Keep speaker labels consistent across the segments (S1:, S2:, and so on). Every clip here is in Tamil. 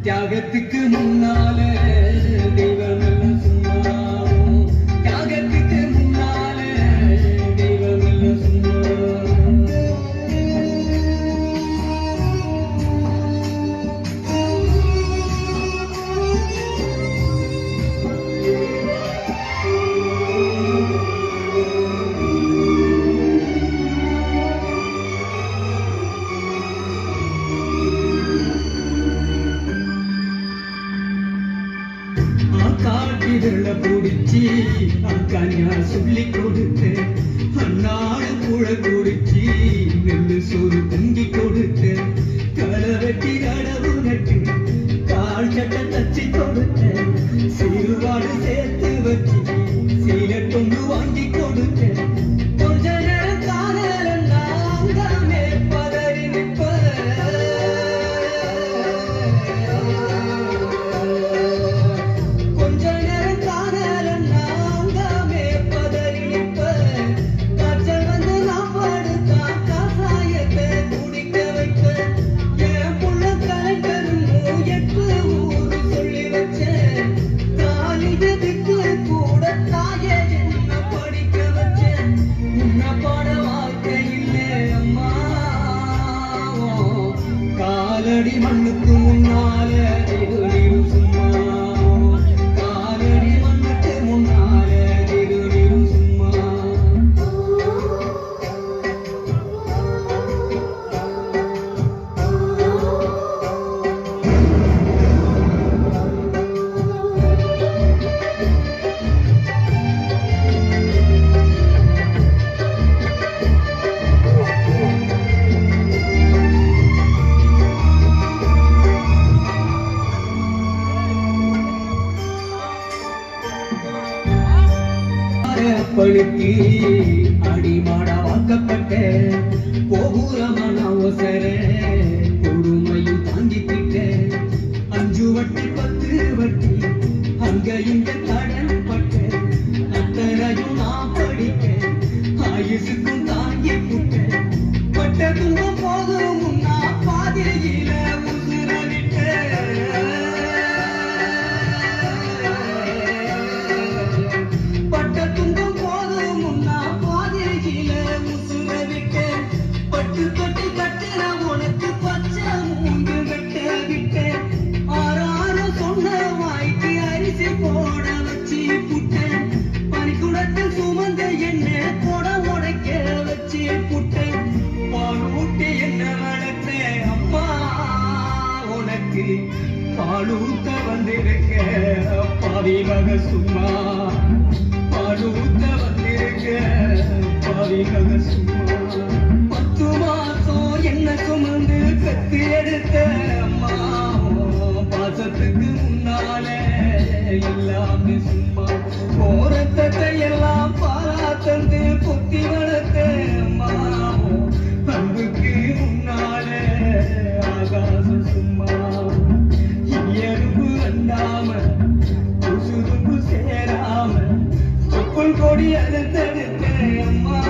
S1: தியாகத்துக்கு முன்னால தெய்வம் எல்லாம் சும்மா. தியாகத்துக்கு முன்னால தெய்வம் எல்லாம் சும்மா. காட்டில பிடிச்சி அக்கா சொல்லி கொடுத்து அண்ணாடு புழ குடிச்சி வெள்ளு சோறு பொங்கி கொடுத்து களை வெட்டி கடவு நட்டு கால் சட்டை தச்சு கொடுத்து சீருவாடு சேர்த்து வச்சு சீல கொண்டு வாங்கி கொடுத்து கொஞ்ச நேரம் காதல் நாங்காமே பதறி நிற்ப. காலடி மண்ணுக்கு முன்னால திருநீரும் சும்மா. காலடி மண்ணுக்கு முன்னால திருநீரும் சும்மா. பழுத்தி அடிமாட வாக்கப்பட்ட கோபுரமான அவசர கொடுமையும் தாங்கிக்கிட்ட 5 வட்டி 10 வட்டி அங்க இங்க கடன் பட்ட அத்தனையும் நான் படிக்க ஆயுசுக்கும் தாங்கி புட்ட பட்ட துன்பம் போதும் நான் பாதியில உசுரவிட்ட. பாலூத்த வந்திருக்க பாவி மக சும்மா. பாலூத்த வந்திருக்க பாவி மக சும்மா. 10 மாசம் என்ன சுமந்து கத்து எடுத்த அம்மா பாசத்துக்கு முன்னால எல்லாமே சும்மா. போரத்தை எல்லாம் பாரா தந்து பொத்தி வளர்த்த அம்மா அன்புக்கு முன்னால ஆகாசம் சும்மா. எறும்பு அண்டாம உசுரும்பு சேராம தொப்புள் கொடி அறுத்தெடுத்த அம்மா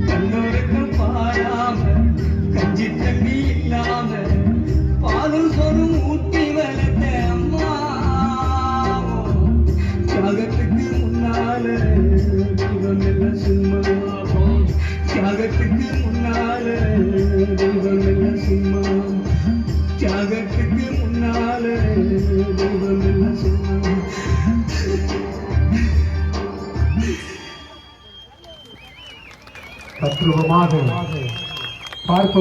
S1: கண்ணொடுக்க பாராம கஞ்சி தண்ணி இல்லாம பாலும் சொரும் ஊட்டி வளர்த்த அம்மா. தியாகத்துக்கு முன்னால தெய்வம் எல்லாம் சும்மா. தியாகத்துக்கு முன்னால தெய்வம் எல்லாம் சும்மா. தியாகத்துக்கு முன்னால தெய்வம் எல்லாம் சும்மா.
S2: தத்ரூபமாக பார்ப்போம்.